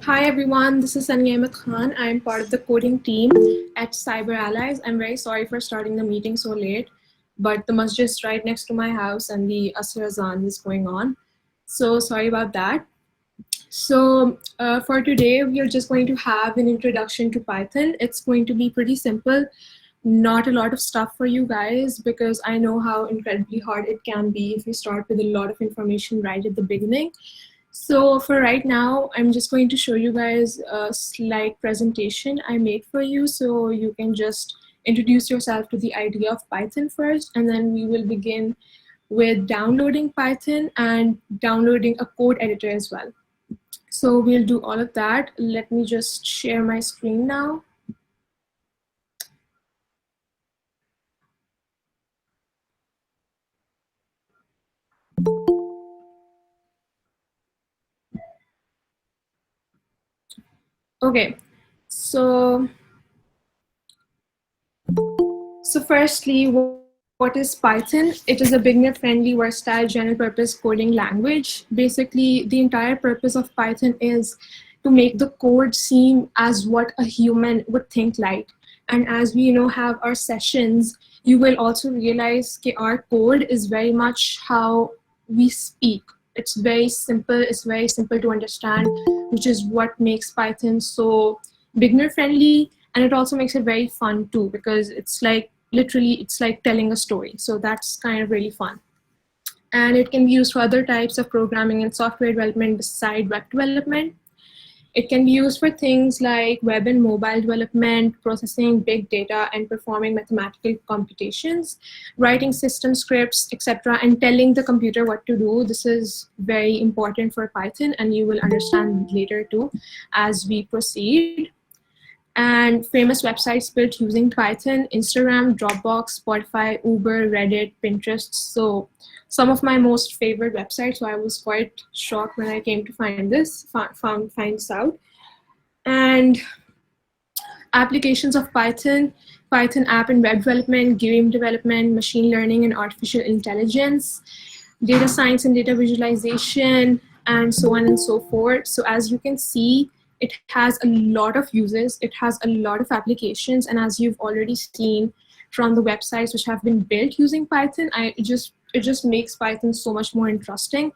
Hi everyone, this is Sania Ahmed. I am part of the coding team at Cyber Allies. I'm very sorry for starting the meeting so late, but the masjid is right next to my house and the Asr Azan is going on. So sorry about that. So for today, we are just going to have an introduction to Python. It's going to be pretty simple, not a lot of stuff for you guys because I know how incredibly hard it can be if you start with a lot of information right at the beginning. So for right now, I'm just going to show you guys a slide presentation I made for you so you can just introduce yourself to the idea of Python first, and then we will begin with downloading Python and downloading a code editor as well. So we'll do all of that. Let me just share my screen now. Okay, so firstly, what is Python? It is a beginner-friendly, versatile, general-purpose coding language. Basically, the entire purpose of Python is to make the code seem as what a human would think like. And as we have our sessions, you will also realize that our code is very much how we speak. It's very simple to understand, which is what makes Python so beginner friendly, and it also makes it very fun too because it's like literally it's like telling a story. So that's kind of really fun. And it can be used for other types of programming and software development beside web development. It can be used for things like web and mobile development, processing big data, and performing mathematical computations, writing system scripts, etc., and telling the computer what to do. This is very important for Python, and you will understand later too as we proceed. And famous websites built using Python: Instagram, Dropbox, Spotify, Uber, Reddit, Pinterest. So some of my most favorite websites. So I was quite shocked when I came to find this out. And applications of Python: Python app and web development, game development, machine learning and artificial intelligence, data science and data visualization, and so on and so forth. So as you can see, it has a lot of uses, it has a lot of applications, and as you've already seen from the websites which have been built using Python, it just makes Python so much more interesting,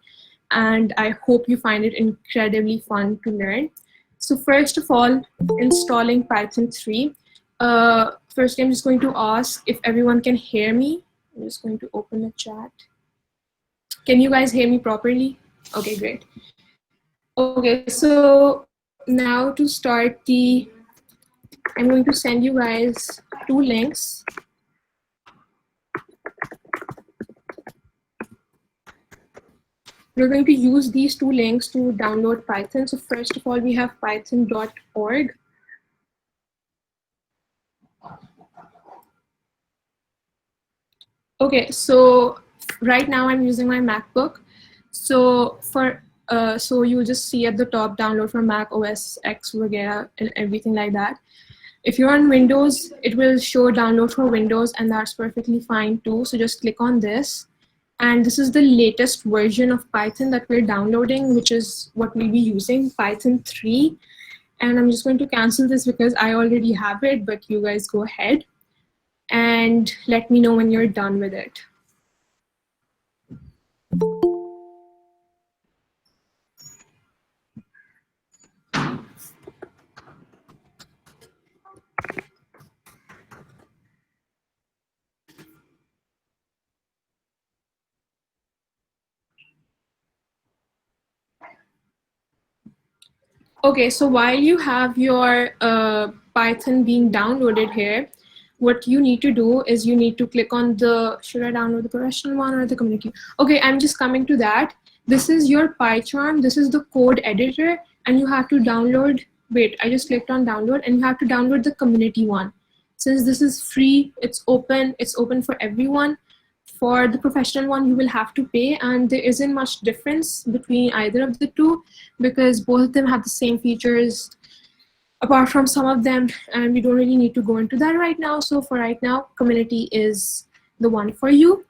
and I hope you find it incredibly fun to learn. So first of all, installing Python 3. Firstly, I'm just going to ask if everyone can hear me. I'm just going to open the chat. Can you guys hear me properly? Okay, great. Okay, so now to start I'm going to send you guys two links. We're going to use these two links to download Python. So first of all, we have python.org. Okay, so right now I'm using my MacBook. So so you'll just see at the top, download for Mac OS X, vagera, and everything like that. If you're on Windows, it will show download for Windows, and that's perfectly fine too. So just click on this. And this is the latest version of Python that we're downloading, which is what we'll be using, Python 3. And I'm just going to cancel this because I already have it, but you guys go ahead and let me know when you're done with it. Okay, so while you have your Python being downloaded here, what you need to do is you need to click on should I download the professional one or the community? Okay, I'm just coming to that. This is your Pycharm. This is the code editor, and you have to download, wait, I just clicked on download, and you have to download the community one. Since this is free, it's open for everyone. For the professional one, you will have to pay, and there isn't much difference between either of the two because both of them have the same features apart from some of them, and we don't really need to go into that right now. So for right now, community is the one for you.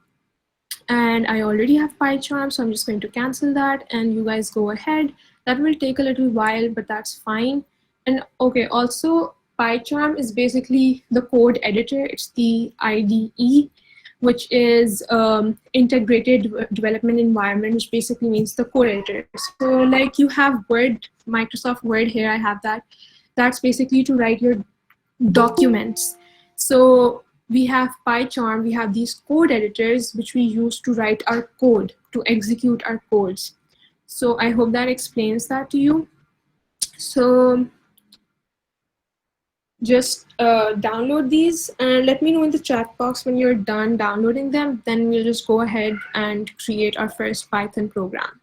and I already have Pycharm, so I'm just going to cancel that and you guys go ahead. That will take a little while, but that's fine. And okay, also Pycharm is basically the code editor. It's the IDE, which is integrated development environment, which basically means the code editor. So like you have Word, Microsoft Word here, I have that. That's basically to write your documents. So we have Pycharm, we have these code editors which we use to write our code, to execute our codes. So I hope that explains that to you. So just download these and let me know in the chat box when you're done downloading them. Then we'll just go ahead and create our first Python program.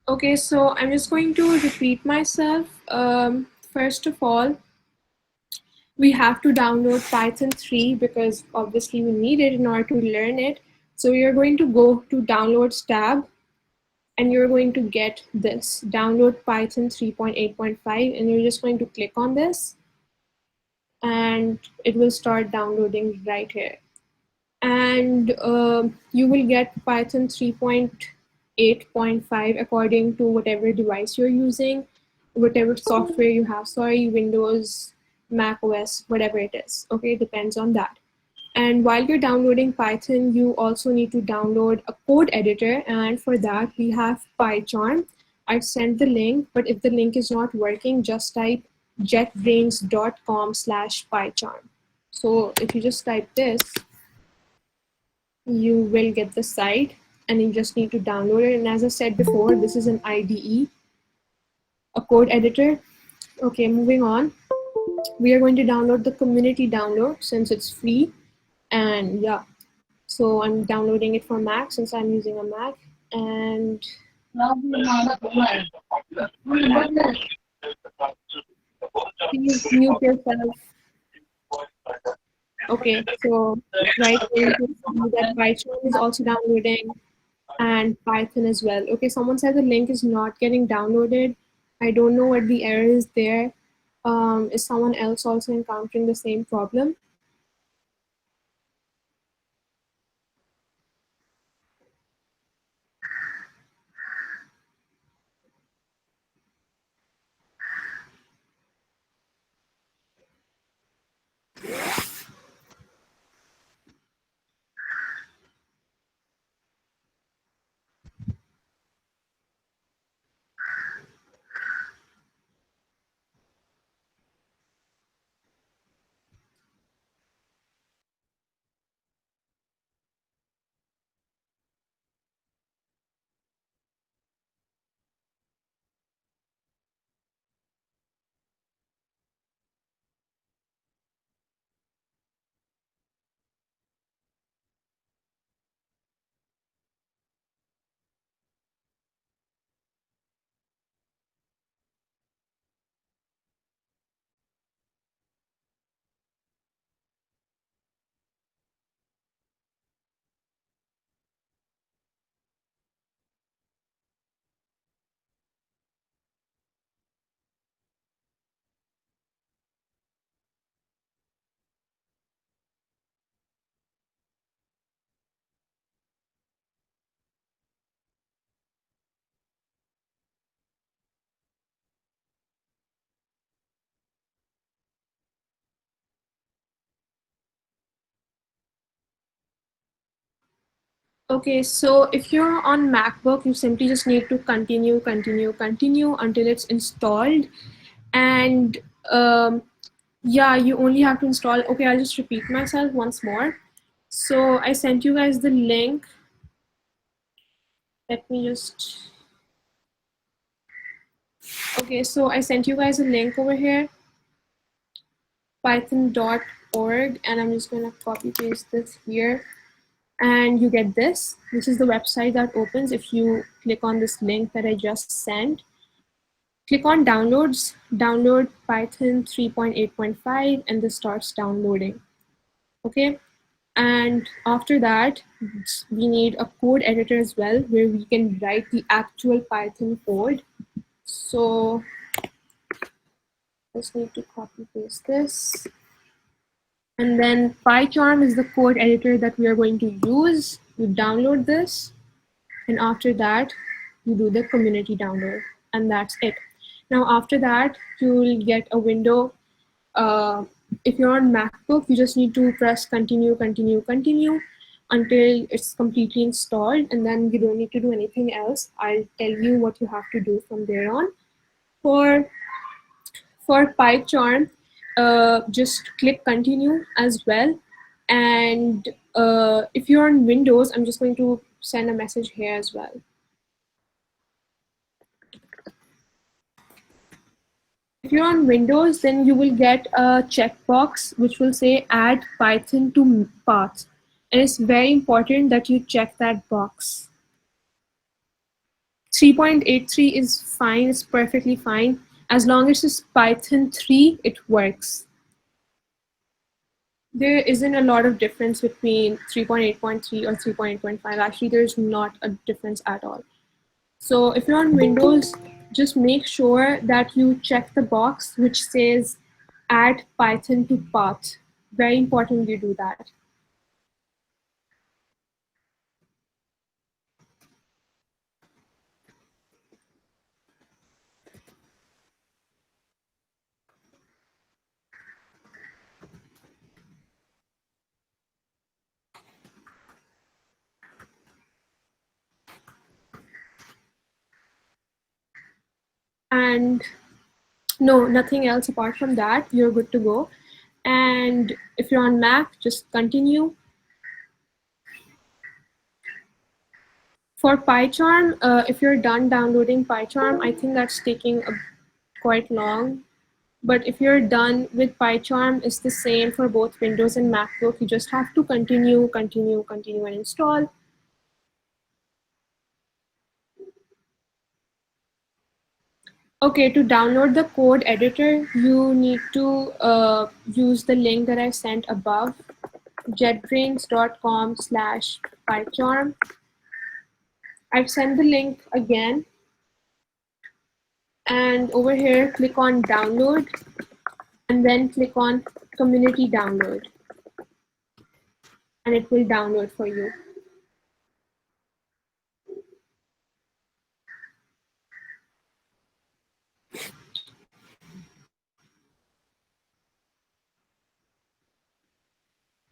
Okay, so I'm just going to repeat myself. First of all, we have to download Python 3 because obviously we need it in order to learn it. So you're going to go to Downloads tab and you're going to get this, Download Python 3.8.5, and you're just going to click on this and it will start downloading right here. And you will get Python 3.8.5 according to whatever device you're using, whatever software you have. Sorry, Windows, Mac OS, whatever it is. Okay, it depends on that. And while you're downloading Python, you also need to download a code editor. And for that, we have Pycharm. I've sent the link, but if the link is not working, just type jetbrains.com/Pycharm. So if you just type this, you will get the site and you just need to download it. And as I said before, this is an IDE, a code editor. Okay, moving on. We are going to download the community download since it's free. And yeah, so I'm downloading it for Mac since I'm using a Mac. And please mute yourself. Okay, so right here you can see that Python is also downloading and Python as well. Okay, someone said the link is not getting downloaded. I don't know what the error is there. Is someone else also encountering the same problem? Okay, so if you're on MacBook, you simply just need to continue until it's installed. And yeah, you only have to install. Okay, I'll just repeat myself once more. So I sent you guys the link. Let me just. Okay, so I sent you guys a link over here, python.org, and I'm just going to copy paste this here. And you get this. This is the website that opens if you click on this link that I just sent. Click on downloads, download Python 3.8.5, and this starts downloading. Okay, and after that, we need a code editor as well where we can write the actual Python code. So just need to copy paste this. And then Pycharm is the code editor that we are going to use. You download this, and after that, you do the community download, and that's it. Now, after that, you'll get a window. If you're on MacBook, you just need to press continue until it's completely installed, and then you don't need to do anything else. I'll tell you what you have to do from there on. For Pycharm, just click continue as well. And if you're on Windows, I'm just going to send a message here as well. If you're on Windows, then you will get a checkbox which will say add Python to path. And it's very important that you check that box. 3.83 is fine, it's perfectly fine. As long as it's Python 3, it works. There isn't a lot of difference between 3.8.3 or 3.8.5. Actually, there's not a difference at all. So if you're on Windows, just make sure that you check the box which says add Python to path. Very important you do that. And no, nothing else apart from that. You're good to go. And if you're on Mac, just continue. For Pycharm, if you're done downloading Pycharm, I think that's taking quite long. But if you're done with Pycharm, it's the same for both Windows and MacBook. You just have to continue, and install. Okay, to download the code editor, you need to use the link that I sent above, jetbrains.com/Pycharm. I've sent the link again. And over here, click on download, and then click on community download. And it will download for you.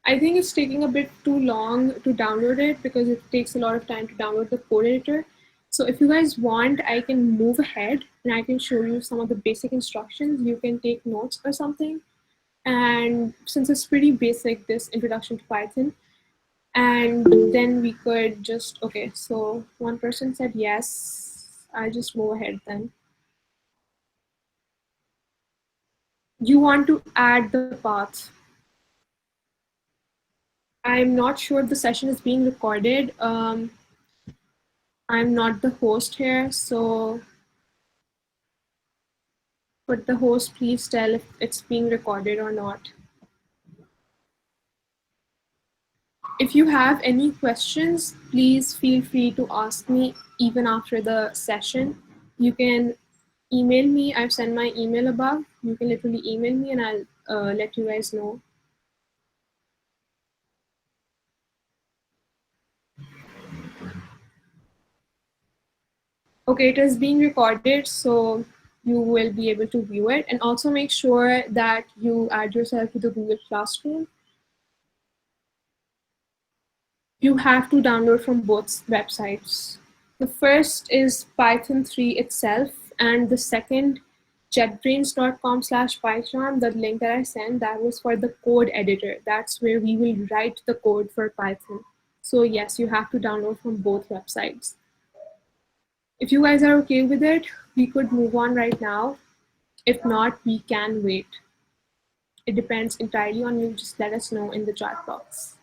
I think it's taking a bit too long to download it because it takes a lot of time to download the code editor. So if you guys want, I can move ahead and I can show you some of the basic instructions. You can take notes or something. And since it's pretty basic, this introduction to Python, and then we could just, okay, so one person said yes. I'll just move ahead then. You want to add the path. I'm not sure if the session is being recorded. I'm not the host here, so could the host please tell if it's being recorded or not? If you have any questions, please feel free to ask me even after the session. You can email me. I've sent my email above. You can literally email me and I'll let you guys know. Okay, it is being recorded, so you will be able to view it. And also make sure that you add yourself to the Google Classroom. You have to download from both websites. The first is Python 3 itself, and the second, jetbrains.com/Pycharm, the link that I sent, that was for the code editor. That's where we will write the code for Python. So yes, you have to download from both websites. If you guys are okay with it, we could move on right now. If not, we can wait. It depends entirely on you. Just let us know in the chat box.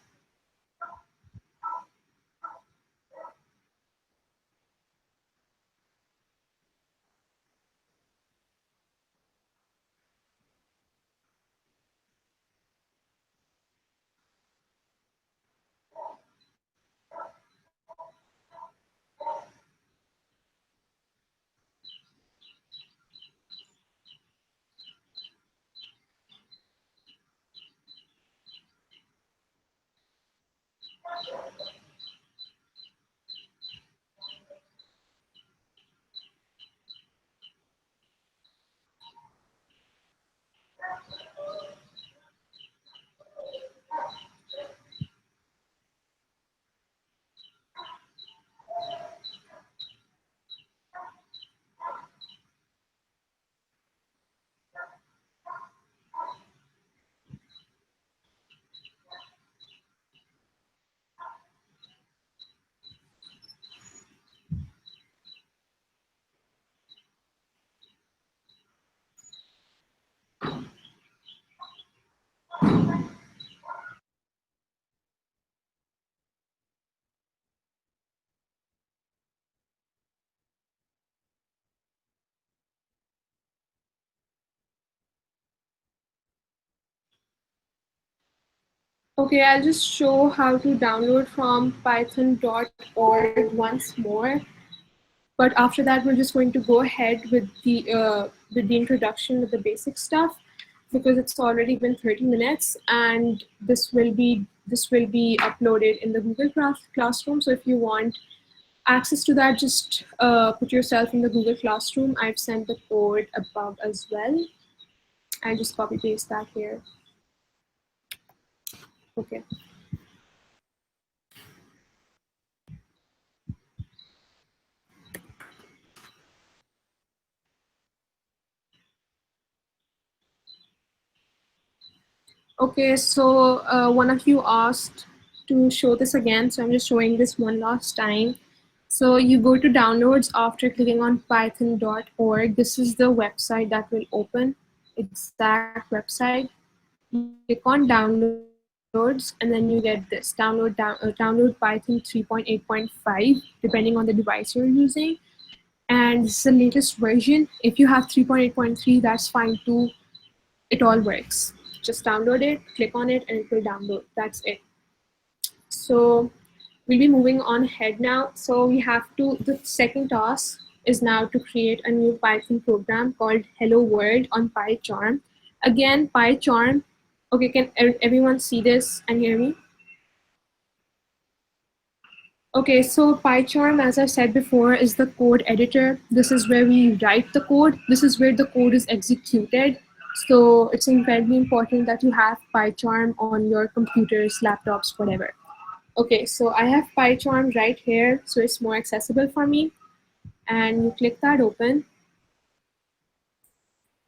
Okay, I'll just show how to download from python.org once more. But after that, we're just going to go ahead with the introduction, with the basic stuff, because it's already been 30 minutes, and this will be uploaded in the Google Classroom. So if you want access to that, just put yourself in the Google Classroom. I've sent the code above as well. I just copy paste that here. Okay. Okay, so one of you asked to show this again, so I'm just showing this one last time. So you go to downloads after clicking on python.org. This is the website that will open, exact website. You click on downloads and then you get this, download Python 3.8.5, depending on the device you're using. And this is the latest version. If you have 3.8.3, that's fine too. It all works. Just download it, click on it, and it will download. That's it. So we'll be moving on ahead now. So we have to, the second task is now to create a new Python program called Hello World on Pycharm. Again, Pycharm. Okay, can everyone see this and hear me? Okay, so Pycharm, as I said before, is the code editor. This is where we write the code. This is where the code is executed. So it's incredibly important that you have Pycharm on your computers, laptops, whatever. Okay, so I have Pycharm right here, so it's more accessible for me. And you click that open.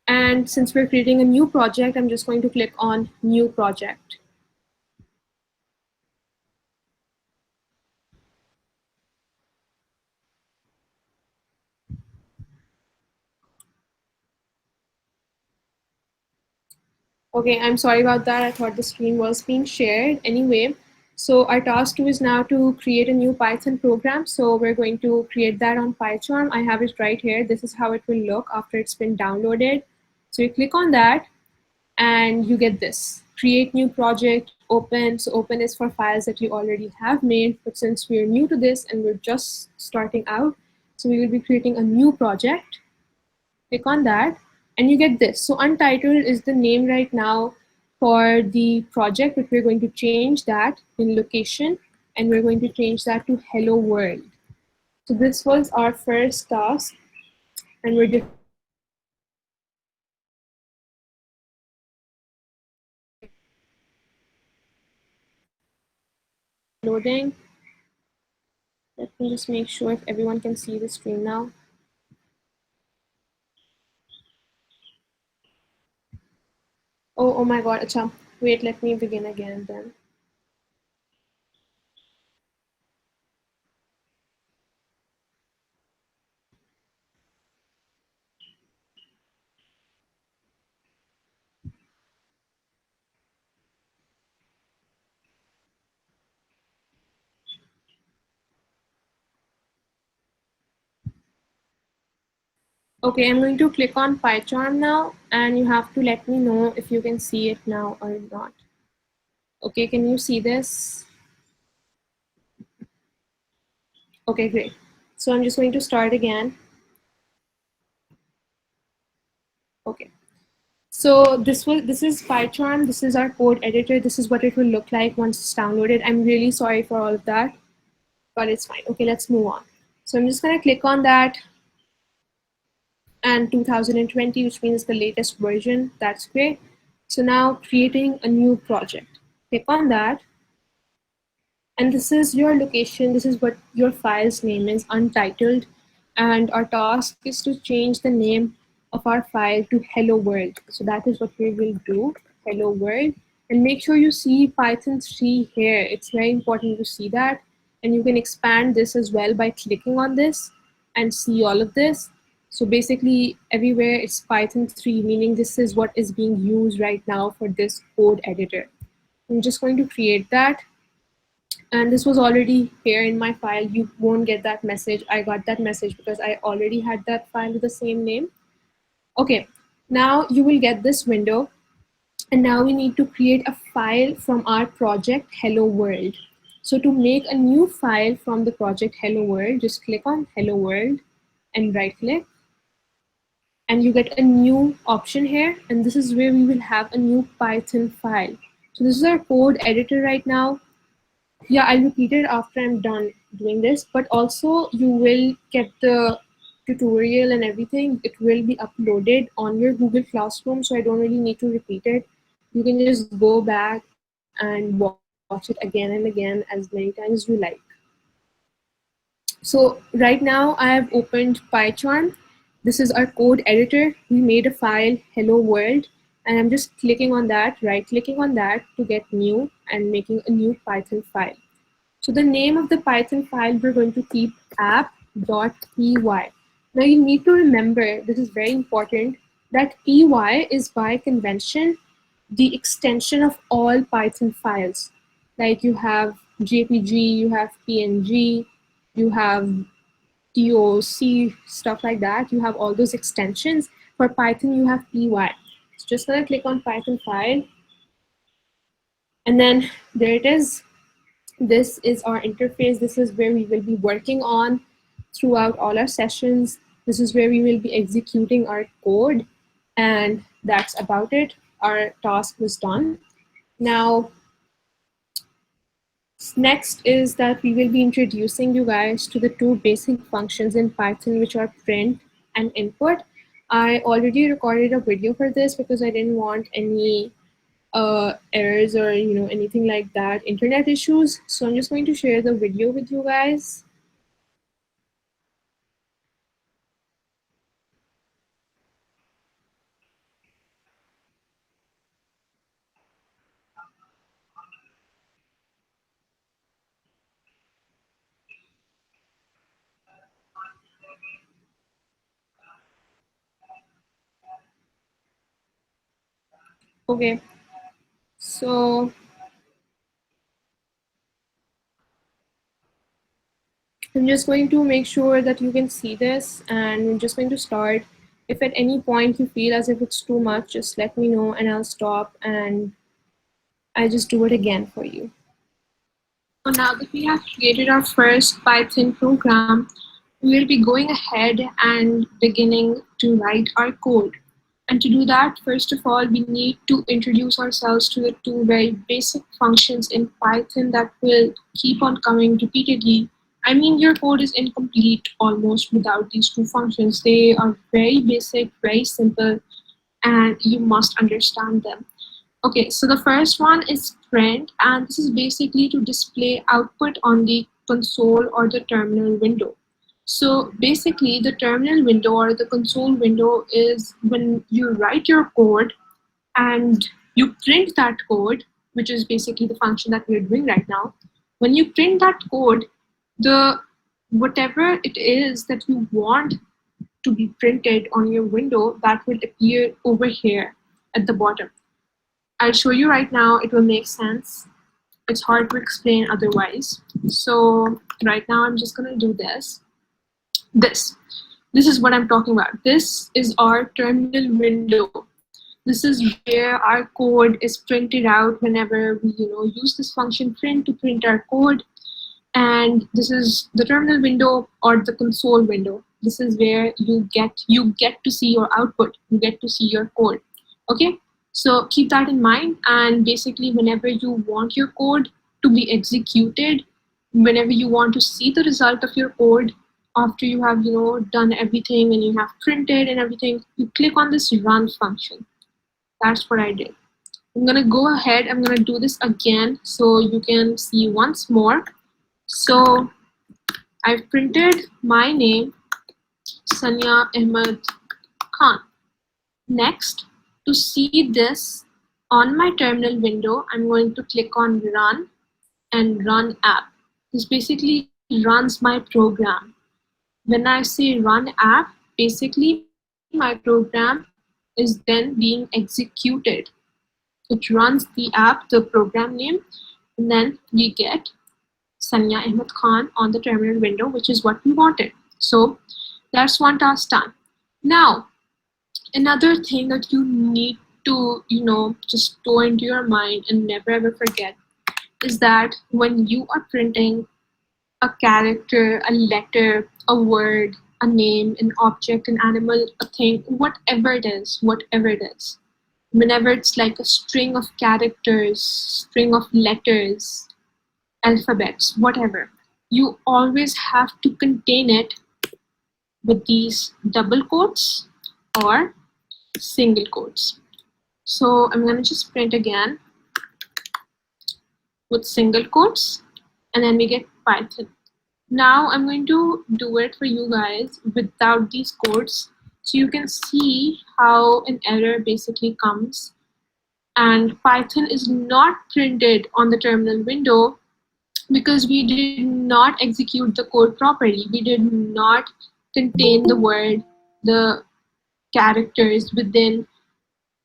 And since we're creating a new project, I'm just going to click on New Project. Okay, I'm sorry about that. I thought the screen was being shared. Anyway, so our task 2 is now to create a new Python program. So we're going to create that on Pycharm. I have it right here. This is how it will look after it's been downloaded. So you click on that and you get this. Create new project, open. So open is for files that you already have made. But since we're new to this and we're just starting out, so we will be creating a new project. Click on that and you get this. So Untitled is the name right now for the project, but we're going to change that in location and we're going to change that to Hello World. So this was our first task and we're just loading. Let me just make sure if everyone can see the screen now. Oh my god, acha. Wait, let me begin again then. Okay, I'm going to click on Pycharm now, and you have to let me know if you can see it now or not. Okay, can you see this? Okay, great. So I'm just going to start again. Okay. So this is Pycharm. This is our code editor. This is what it will look like once it's downloaded. I'm really sorry for all of that, but it's fine. Okay, let's move on. So I'm just gonna click on that, and 2020, which means the latest version. That's great. So now creating a new project. Click on that, and this is your location. This is what your file's name is, Untitled, and our task is to change the name of our file to Hello World. So that is what we will do, Hello World. And make sure you see Python 3 here. It's very important to see that, and you can expand this as well by clicking on this and see all of this. So basically everywhere it's Python 3, meaning this is what is being used right now for this code editor. I'm just going to create that, and this was already here in my file. You won't get that message. I got that message because I already had that file with the same name. Okay, now you will get this window, and now we need to create a file from our project Hello World. So to make a new file from the project Hello World, just click on Hello World and right click, and you get a new option here, and this is where we will have a new Python file. So this is our code editor right now. Yeah, I'll repeat it after I'm done doing this, but also you will get the tutorial and everything. It will be uploaded on your Google Classroom, so I don't really need to repeat it. You can just go back and watch it again and again as many times as you like. So right now I have opened Pycharm. This is our code editor. We made a file, Hello World, and I'm just clicking on that, right clicking on that to get new and making a new Python file. So the name of the Python file, we're going to keep app.py. Now you need to remember, this is very important, that py is by convention the extension of all Python files. Like you have JPG, you have PNG, you have TOC, stuff like that. You have all those extensions. For Python, you have py. So just gonna click on Python file, and then there it is. This is our interface. This is where we will be working on throughout all our sessions. This is where we will be executing our code, and that's about it. Our task was done. Now, next is that we will be introducing you guys to the two basic functions in Python, which are print and input. I already recorded a video for this because I didn't want any errors or anything like that, internet issues. So I'm just going to share the video with you guys. Okay, so I'm just going to make sure that you can see this, and I'm just going to start. If at any point you feel as if it's too much, just let me know and I'll stop and I'll just do it again for you. So now that we have created our first Python program, we will be going ahead and beginning to write our code. And to do that, first of all, we need to introduce ourselves to the two very basic functions in Python that will keep on coming repeatedly. I mean, your code is incomplete almost without these two functions. They are very basic, very simple, and you must understand them. Okay, so the first one is print, and this is basically to display output on the console or the terminal window. So basically, the terminal window or the console window is when you write your code and you print that code, which is basically the function that we're doing right now. When you print that code, the whatever it is that you want to be printed on your window, that will appear over here at the bottom. I'll show you right now, it will make sense. It's hard to explain otherwise. So right now I'm just gonna do this. This is what I'm talking about. This is our terminal window. This is where our code is printed out whenever we use this function print to print our code. And this is the terminal window or the console window. This is where you get to see your output. You get to see your code. Okay, so keep that in mind. And basically, whenever you want your code to be executed, whenever you want to see the result of your code after you have done everything and you have printed and everything, you click on this run function. That's what I did. I'm gonna go ahead. I'm gonna do this again so you can see once more. So I've printed my name, Sania Ahmed Khan. Next, to see this on my terminal window, I'm going to click on Run and Run App. This basically runs my program. When I say Run App, basically my program is then being executed. It runs the app, the program name, and then we get Sania Ahmed Khan on the terminal window, which is what we wanted. So that's one task done. Now, another thing that you need to, just store into your mind and never ever forget is that when you are printing a character, a letter, a word, a name, an object, an animal, a thing, whatever it is, whenever it's like a string of characters, string of letters, alphabets, whatever, you always have to contain it with these double quotes or single quotes. So I'm going to just print again with single quotes, and then we get Python. Now I'm going to do it for you guys without these quotes, so you can see how an error basically comes. And Python is not printed on the terminal window because we did not execute the code properly. We did not contain the word, the characters within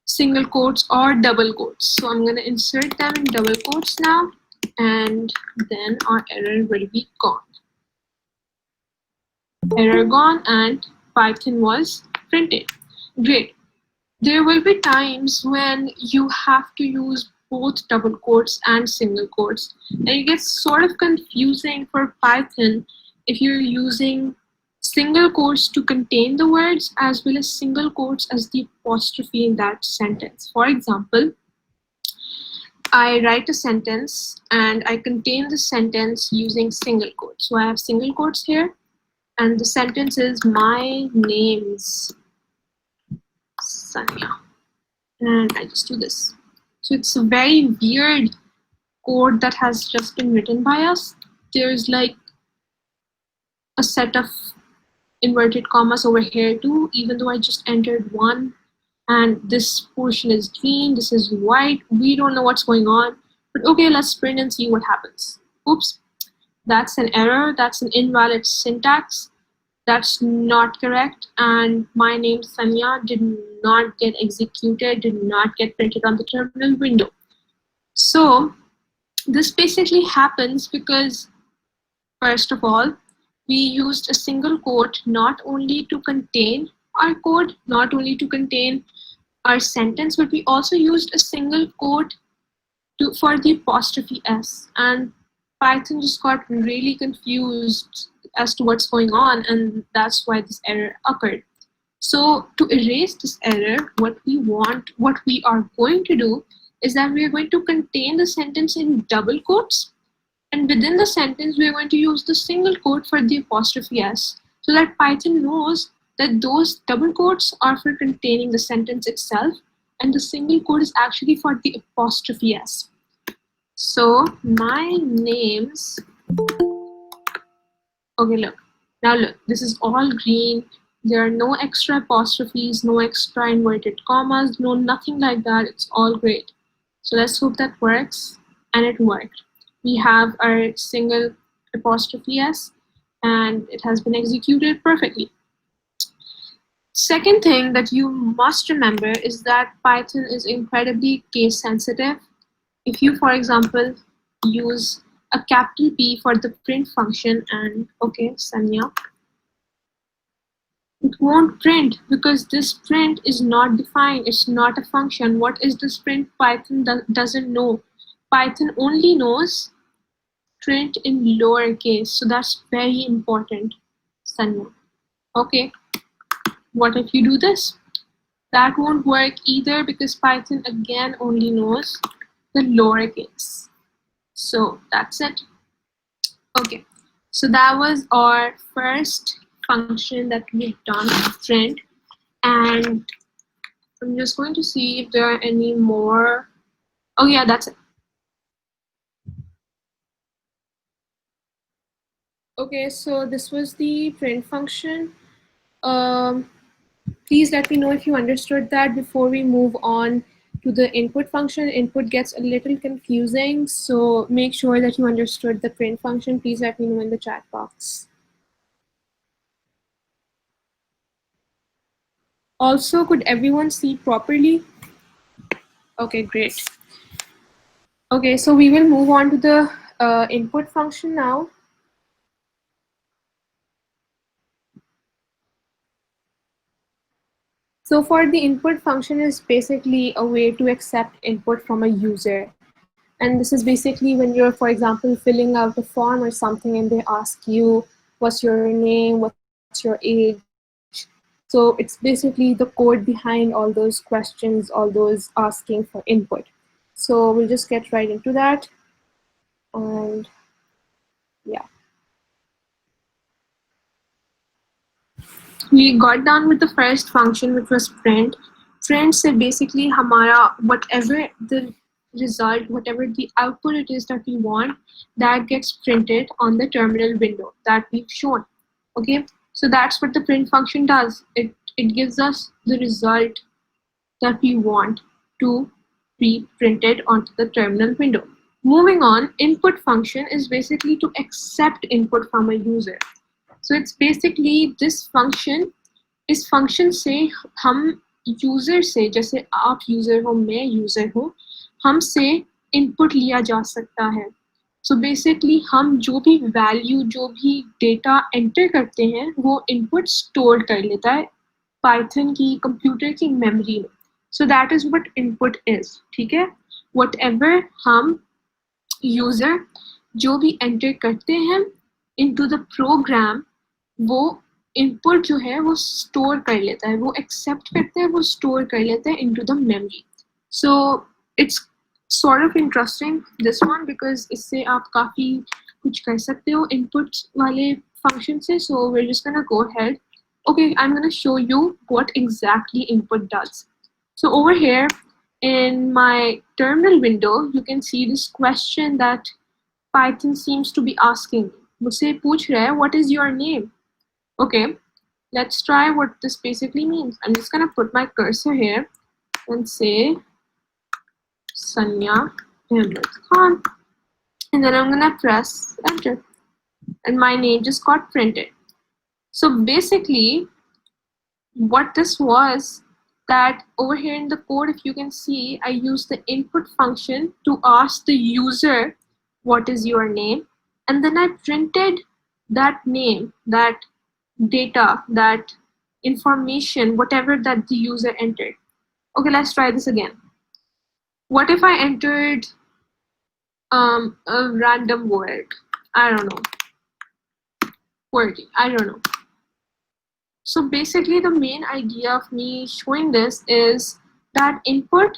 single quotes or double quotes. So I'm going to insert them in double quotes now, and then our error will be gone. Error gone, and Python was printed. Great. There will be times when you have to use both double quotes and single quotes, and it gets sort of confusing for Python if you're using single quotes to contain the words as well as single quotes as the apostrophe in that sentence. For example, I write a sentence and I contain the sentence using single quotes. So I have single quotes here, and the sentence is my name's Sania. And I just do this. So it's a very weird code that has just been written by us. There's like a set of inverted commas over here too, even though I just entered one. And this portion is green, this is white. We don't know what's going on. But okay, let's print and see what happens. Oops, that's an error. That's an invalid syntax. That's not correct. And my name, Sania, did not get executed, did not get printed on the terminal window. So this basically happens because, first of all, we used a single quote not only to contain our code, not only to contain our sentence, but we also used a single quote for the apostrophe S. And Python just got really confused as to what's going on, and that's why this error occurred. So to erase this error, what we are going to do is that we are going to contain the sentence in double quotes, and within the sentence we are going to use the single quote for the apostrophe S, so that Python knows that those double quotes are for containing the sentence itself, and the single quote is actually for the apostrophe s. So my name's, okay, look. Now look, this is all green. There are no extra apostrophes, no extra inverted commas, no nothing like that. It's all great. So let's hope that works. And it worked. We have our single apostrophe s, and it has been executed perfectly. Second thing that you must remember is that Python is incredibly case sensitive. If you, for example, use a capital P for the print function and, okay, Sania, it won't print because this print is not defined. It's not a function. What is this print? Python doesn't know. Python only knows print in lowercase. So that's very important, Sanya. Okay, what if you do this? That won't work either because Python again only knows the lowercase. So that's it. Okay, so that was our first function that we've done, print. And I'm just going to see if there are any more. Oh yeah, that's it. Okay, so this was the print function. Please let me know if you understood that before we move on to the input function. Input gets a little confusing, so make sure that you understood the print function. Please let me know in the chat box. Also, could everyone see properly? Okay, great. Okay, so we will move on to the input function now. So for the input function is basically a way to accept input from a user. And this is basically when you're, for example, filling out a form or something and they ask you, what's your name, what's your age. So it's basically the code behind all those questions, all those asking for input. So we'll just get right into that. And yeah. We got done with the first function, which was print. Print said basically hamara whatever the result, whatever the output it is that we want, that gets printed on the terminal window that we've shown. Okay, so that's what the print function does. It gives us the result that we want to be printed onto the terminal window. Moving on, input function is basically to accept input from a user. So it's basically this function, इस function से हम user से, जैसे आप user हो, मैं user हूँ, हमसे input लिया जा सकता है. So basically हम जो भी value, जो भी data enter करते हैं, वो input store कर लेता है Python की computer की memory में. So that is what input is. ठीक है? Whatever हम user जो भी enter करते हैं into the program, वो input जो है वो store कर लेता है, वो accept करते हैं, वो store कर लेता है into the memory. So it's sort of interesting, this one, because इससे आप काफी कुछ कर सकते हो input वाले function से. So we're just gonna go ahead. Okay, I'm gonna show you what exactly input does. So over here in my terminal window, you can see this question that Python seems to be asking. मुझसे पूछ रहा है, what is your name? Okay, let's try what this basically means. I'm just gonna put my cursor here and say Sania Ahmed Khan, and then I'm gonna press enter, and my name just got printed. So basically, what this was, that over here in the code, if you can see, I used the input function to ask the user what is your name, and then I printed that name, that data, that information, whatever that the user entered. Okay, let's try this again. What if I entered a random word? I don't know. QWERTY, I don't know. So basically the main idea of me showing this is that input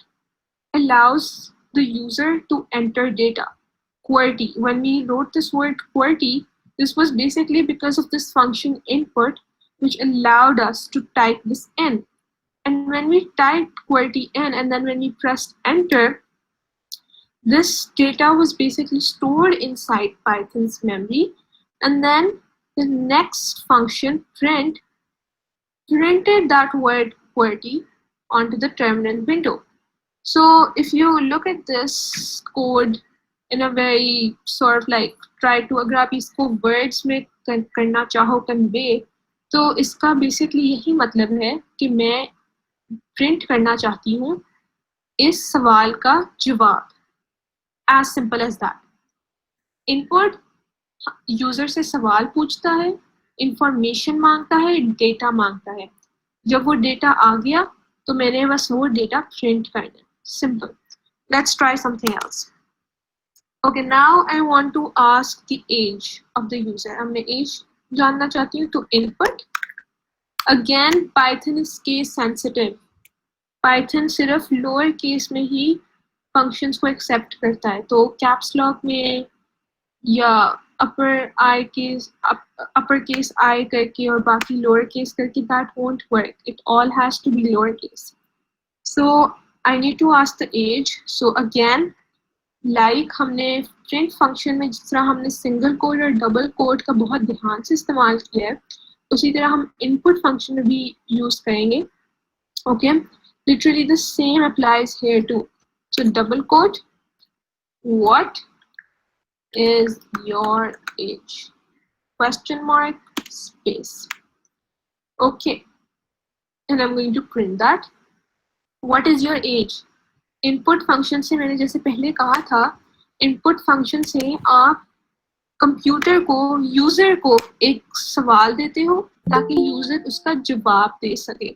allows the user to enter data. QWERTY, when we wrote this word QWERTY, this was basically because of this function input, which allowed us to type this in. And when we typed QWERTY in and then when we pressed enter, this data was basically stored inside Python's memory, and then the next function, print, printed that word QWERTY onto the terminal window. So if you look at this code in a very sort of like try to अगर आप इसको words में करना चाहो convey, तो इसका basically यही मतलब है कि मैं print करना चाहती हूँ इस सवाल का जवाब. As simple as that. Input user से सवाल पूछता है, इंफॉर्मेशन मांगता है, डेटा मांगता है. जब वो डेटा आ गया तो मैंने बस वो डेटा प्रिंट करना है. Simple. Let's try something else. Okay, now I want to ask the age of the user. अब मैं age जानना चाहती हूँ तो input. Again, Python is case sensitive. Python सिर्फ lower case में ही functions को accept करता है. तो caps lock में या upper case I करके और बाकी lower case करके, that won't work. It all has to be lower case. So I need to ask the age. So again, like हमने print function में जिस तरह हमने single quote और double quote का बहुत ध्यान से इस्तेमाल किया है, उसी तरह हम input function में भी use करेंगे. Okay, literally the same applies here too. So double quote, what is your age? Question mark, space. Okay, and I'm going to print that. What is your age? Input function से मैंने जैसे पहले कहा था, input function से आप computer को, user को एक सवाल देते हो ताकि यूजर उसका जवाब दे सके,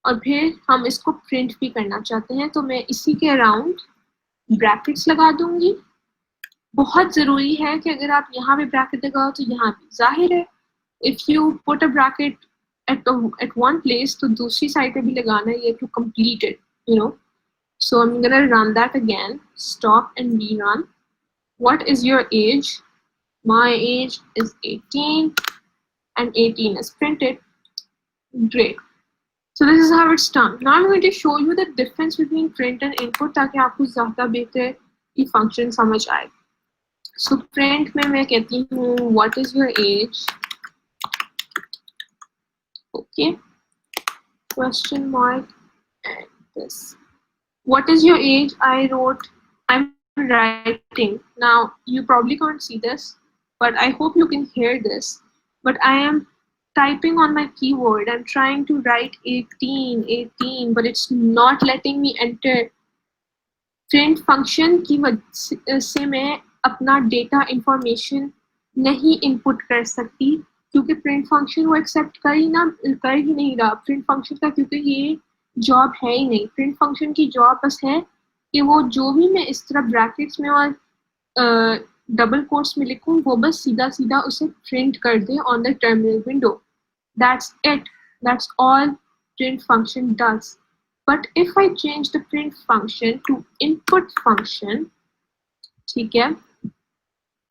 और फिर हम इसको प्रिंट भी करना चाहते हैं. तो मैं इसी के अराउंड ब्रैकेट्स लगा दूंगी. बहुत जरूरी है कि अगर आप यहाँ पे ब्रैकेट लगाओ तो यहाँ भी. जाहिर है if you put a bracket at one place तो दूसरी साइड पे भी लगाना है to complete it, you know. So I'm gonna run that again. Stop and rerun. What is your age? My age is 18 and 18 is printed. Great. So this is how it's done. Now I'm going to show you the difference between print and input ताकि आपको ज़्यादा बेहतर ये function समझ आए. So print में मैं कहती हूँ what is your age? Okay. Question mark and this. What is your age? I'm writing. Now you probably can't see this, but I hope you can hear this. But I am typing on my keyboard. I'm trying to write 18, but it's not letting me enter. Print function की वजह से मैं अपना data information नहीं input कर सकती, क्योंकि print function वो accept कर ही नहीं रहा. Print function का क्योंकि ये जॉब है ही नहीं. प्रिंट फंक्शन की जॉब बस है कि वो जो भी मैं इस तरह ब्रैकेट्स में और डबल कोट्स में लिखूं वो बस सीधा सीधा उसे प्रिंट कर दे on the terminal window. That's it. That's all print function does. But if I change the print function to input function, ठीक है,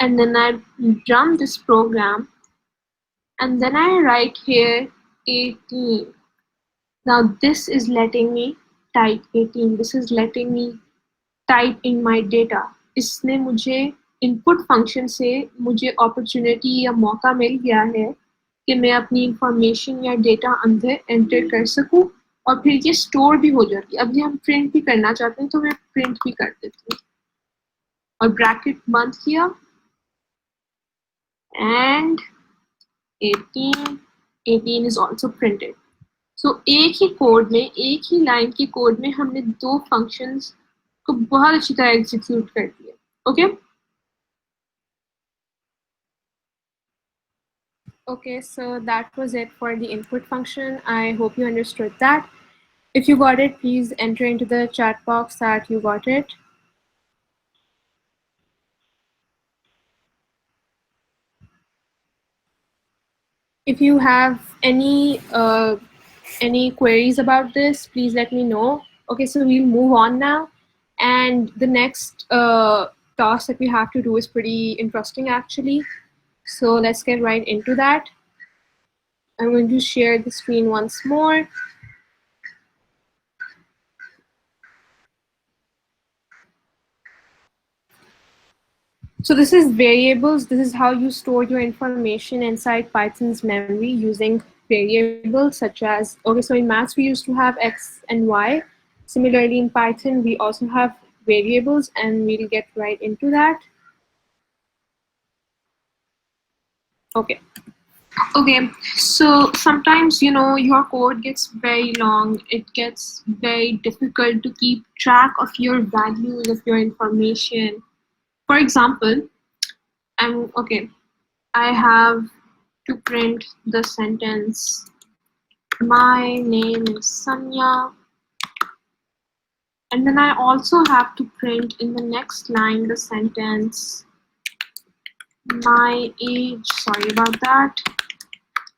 and then I run this program and then I write here 18. Now this is letting me type 18. This is letting me type in my data. इसने मुझे input function से मुझे opportunity या मौका मिल गया है कि मैं अपनी information या data अंदर enter कर सकूं और फिर ये store भी हो जाती है. अब ये हम print भी करना चाहते हैं तो मैं print भी कर देती हूँ और bracket बंद किया and 18 is also printed. So एक ही कोड में, एक ही लाइन की कोड में हमने दो फंक्शंस को बहुत अच्छी तरह एग्जीक्यूट कर दिया. Okay Okay, so that was it for the input function. I hope you understood that. If you got it, please enter into the chat box that you got it. If you have any queries about this, please let me know. Okay, so we'll move on now. And the next task that we have to do is pretty interesting, actually. So let's get right into that. I'm going to share the screen once more. So this is variables. This is how you store your information inside Python's memory using variables such as, okay, so in maths we used to have X and Y. Similarly in Python, we also have variables, and we'll get right into that. Okay. Okay, so sometimes, your code gets very long. It gets very difficult to keep track of your values, of your information. For example, I have to print the sentence, my name is Sania, and then I also have to print in the next line the sentence, my age, sorry about that,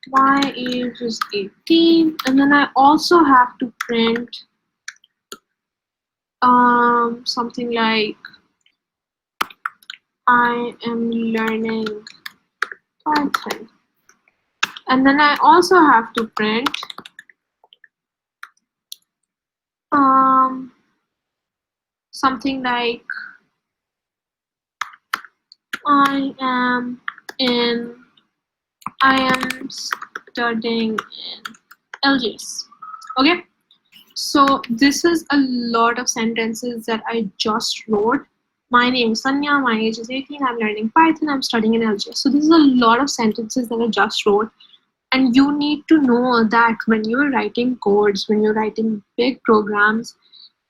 my age is 18, and then I also have to print something like, I am learning Python. And then I also have to print something like, I am studying in LGS. Okay, so this is a lot of sentences that I just wrote. My name is Sanya, my age is 18, I'm learning Python, I'm studying in LGS. So this is a lot of sentences that I just wrote. And you need to know that when you're writing codes, when you're writing big programs,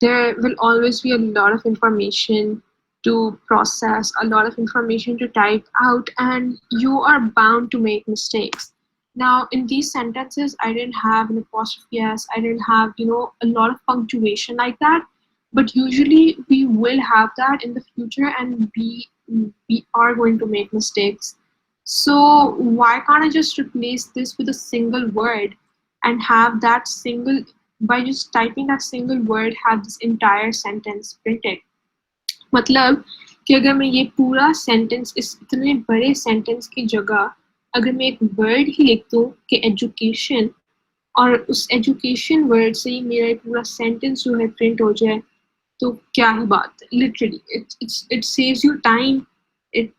there will always be a lot of information to process, a lot of information to type out, and you are bound to make mistakes. Now, in these sentences, I didn't have an apostrophe S, I didn't have, a lot of punctuation like that, but usually we will have that in the future, and we are going to make mistakes. So why can't I just replace this with a single word and have that single, by just typing that single word, have this entire sentence printed? मतलब कि अगर मैं ये पूरा sentence, इस इतने बड़े sentence की जगह अगर मैं एक वर्ड ही लिख दूं कि एजुकेशन, और उस एजुकेशन वर्ड से ही मेरा पूरा सेंटेंस जो है प्रिंट हो जाए, तो क्या ही बात है. Literally, it saves you time. It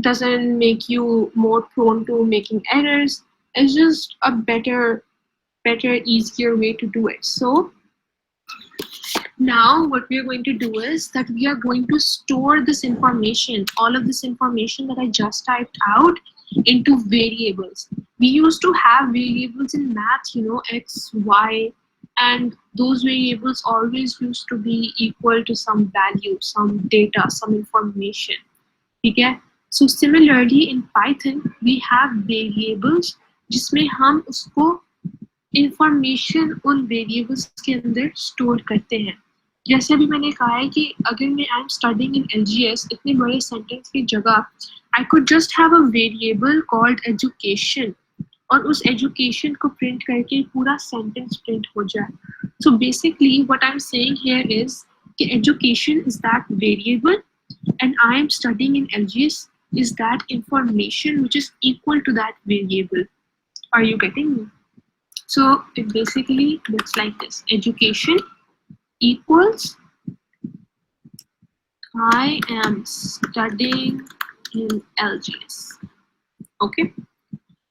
doesn't make you more prone to making errors. It's just a better, easier way to do it. So now what we are going to do is that we are going to store this information, all of this information that I just typed out, into variables. We used to have variables in math, X, Y, and those variables always used to be equal to some value, some data, some information. Okay? So similarly in Python, we have variables जिसमें हम उसको information उन variables के अंदर store करते हैं. जैसे अभी मैंने कहा है कि अगर मैं I'm studying in LGS, इतने बड़े sentence की जगह I could just have a variable called education, और उस education को print करके पूरा sentence print हो जाए. So basically what I'm saying here is कि education is that variable, and I am studying in LGS is that information which is equal to that variable. Are you getting me? So it basically looks like this. Education equals I am studying in LGS. Okay.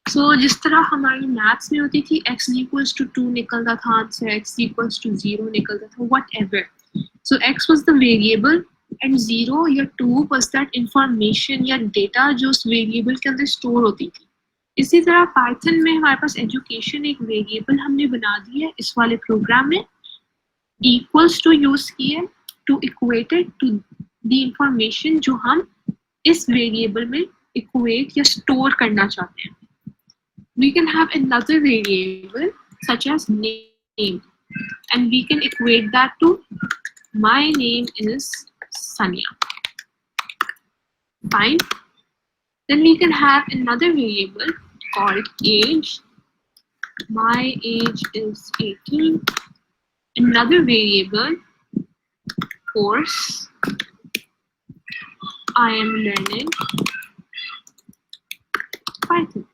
So जिस तरह हमारी maths में होती थी x equals to 2 निकलता था answer, x equals to 0 निकलता था, whatever. So x was the variable and 0 या 2 was that information या data जो उस variable के अंदर store होती थी. इसी तरह Python में हमारे पास education एक variable हमने बना दी है इस वाले program में, equals to use किए to equate it to the information जो हम इस variable में equate या store करना चाहते हैं. We can have another variable such as name, and we can equate that to my name is Sania. Fine. Then we can have another variable called age. My age is 18. Another variable, course. I am learning Python.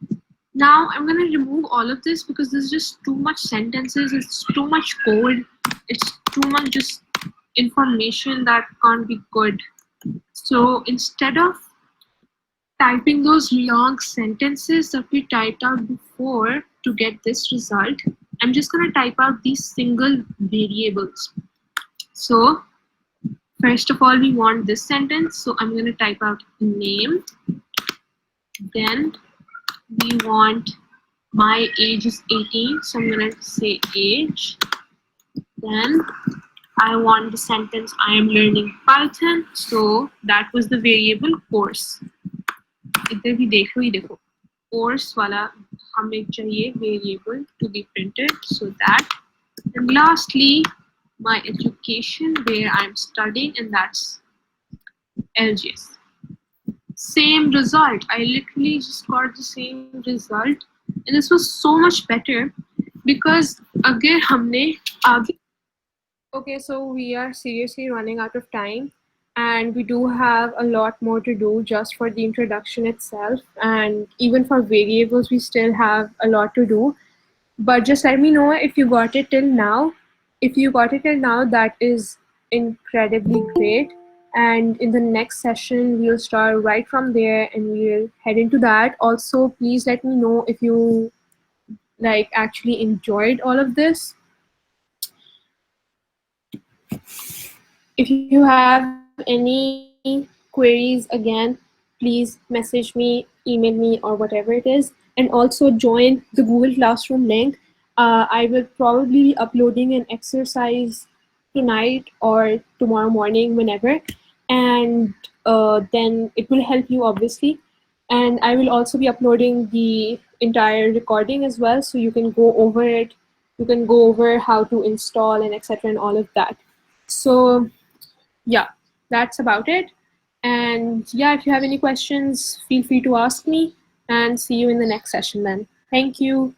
Now I'm going to remove all of this because there's just too much sentences, it's too much code, it's too much just information that can't be good So instead of typing those long sentences that we typed out before to get this result, I'm just going to type out these single variables. So first of all, we want this sentence. So I'm going to type out name. Then we want my age is 18. So I'm going to say age. Then I want the sentence I am learning Python. So that was the variable course. इधर भी देखो ही देखो course वाला हमें चाहिए variable to be printed, so that. And lastly, my education where I'm studying, and that's LGS. Same result. I literally just got the same result, and this was so much better because अगर हमने आगे. Okay, so we are seriously running out of time, and we do have a lot more to do just for the introduction itself, and even for variables we still have a lot to do. But just let me know if you got it till now. If you got it till now, that is incredibly great. And in the next session, we'll start right from there and we'll head into that. Also, please let me know if you like actually enjoyed all of this. If you have any queries, again, please message me, email me, or whatever it is. And also join the Google Classroom link. I will probably be uploading an exercise tonight or tomorrow morning, whenever. And then it will help you, obviously. And I will also be uploading the entire recording as well, so you can go over it. You can go over how to install and etc. and all of that. So yeah, that's about it. And yeah, if you have any questions, feel free to ask me, and see you in the next session then. Thank you.